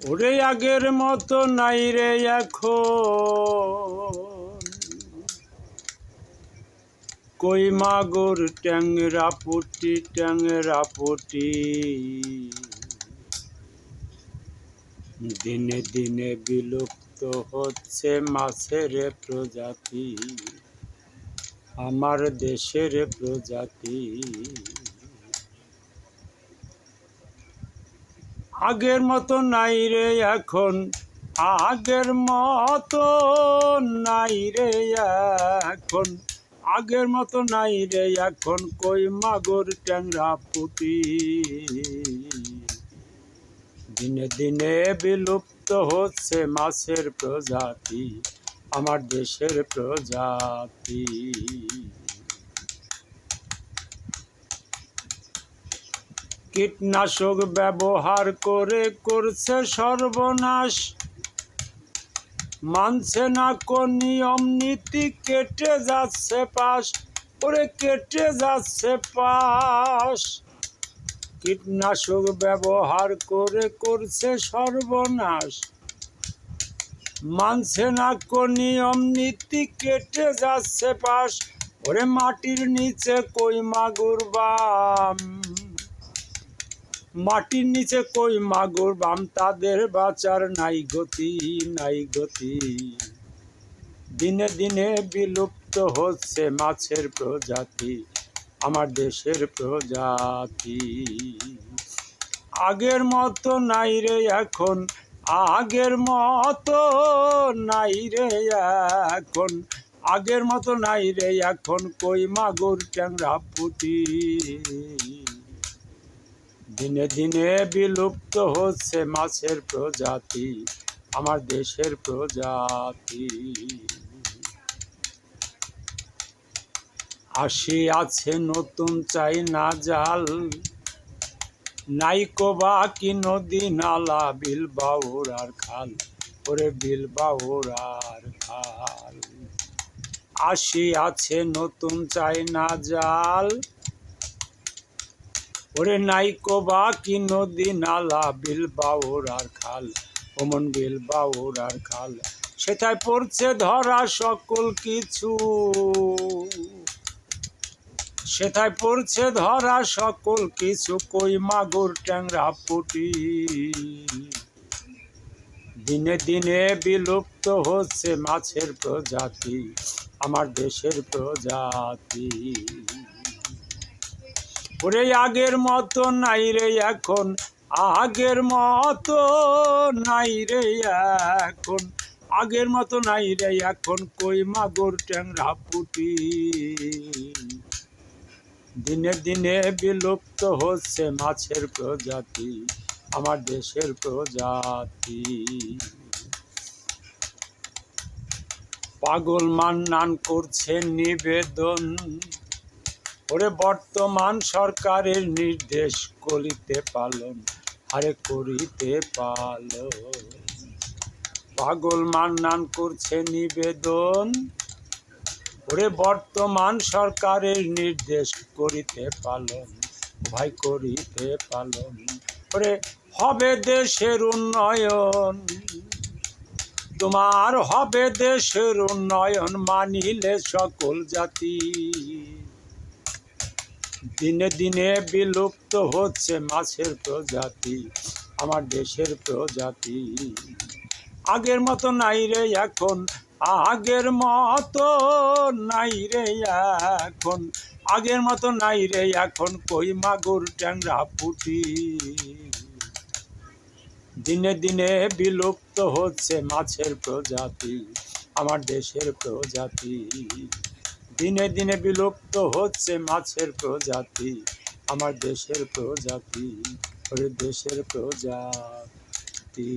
ওরে আগের মতো নাই রে এখন, কই মাগুর ট্যাংরা পুটি। দিনে দিনে বিলুপ্ত হচ্ছে মাছের প্রজাতি, আমার দেশের প্রজাতি। আগের মতো নাই রে এখন, আগের মতো নাই রে এখন, আগের মতো নাই রে এখন, কই মাগুর ট্যাংরা পুঁটি। দিনে দিনে বিলুপ্ত হচ্ছে মাছের প্রজাতি, আমার দেশের প্রজাতি। কীটনাশক ব্যবহার করে করছে সর্বনাশ, মানছে না কোন নিয়ম নীতি, কেটে যাচ্ছে পাশ, ওরে কেটে যাচ্ছে পাশ। কীটনাশক ব্যবহার করে করছে সর্বনাশ, মানছে না কোন নিয়ম নীতি, কেটে যাচ্ছে পাশ। ওরে মাটির নিচে কই মাগুর বাম, মাটির নিচে কই মাগুর বাম, তাদের বাঁচার নাই গতি, নাই গতি। দিনে দিনে বিলুপ্ত হচ্ছে মাছের প্রজাতি, আমার দেশের প্রজাতি। আগের মতো নাই রে এখন, আগের মতো নাই রে এখন, আগের মতো নাই রে এখন, কই মাগুর ট্যাংরা পুঁটি। দিনে দিনে বিলুপ্ত হচ্ছে মাছের প্রজাতি, আমার দেশের প্রজাতি। আসিয়াছে নতুন চাইনা জাল, নাইকো বাকি নদী নালা, বিল বাউরার খাল, ওরে বিল বাউরার খাল। আসিয়াছে নতুন চাইনা জাল, ওরে নাইকো বাকি নদী নালা, বিল বাউরার খাল, ওমন বিল বাউরার খাল। সেটাই পড়ছে ধরা সকল কিছু, সেটাই পড়ছে ধরা সকল কিছু, কই মাগুর ট্যাংরা পুঁটি। দিনে দিনে বিলুপ্ত হচ্ছে মাছের প্রজাতি, আমার দেশের প্রজাতি। ওরে আগের মতো নাই রে এখন, আগের মতো নাই রে এখন, আগের মতো নাই রে এখন, কই মাগুর ট্যাংরা পুঁটি। দিনে দিনে বিলুপ্ত হচ্ছে মাছের প্রজাতি, আমার দেশের প্রজাতি। পাগল মান্নান করছে নিবেদন, ওরে বর্তমান সরকারের নির্দেশ করিতে পালন, আরে করিতে পালন। পাগল মান্নান করছে নিবেদন, ওরে বর্তমান সরকারের নির্দেশ করিতে পালন, ভাই করিতে পালন। ওরে হবে দেশের উন্নয়ন, তোমার হবে দেশের উন্নয়ন, মানিলে সকল জাতি। দিনে দিনে বিলুপ্ত হচ্ছে মাছের প্রজাতি, আমার দেশের প্রজাতি। আগের মতো নাই রে এখন, আগের মতো নাই রে এখন, আগের মতো নাই রে এখন, কই মাগুর ট্যাংরা পুঁটি। দিনে দিনে বিলুপ্ত হচ্ছে মাছের প্রজাতি, আমার দেশের প্রজাতি। দিনে দিনে বিলুপ্ত হচ্ছে মাছের প্রজাতি, আমার দেশের প্রজাতি, ওরে দেশের প্রজাতি।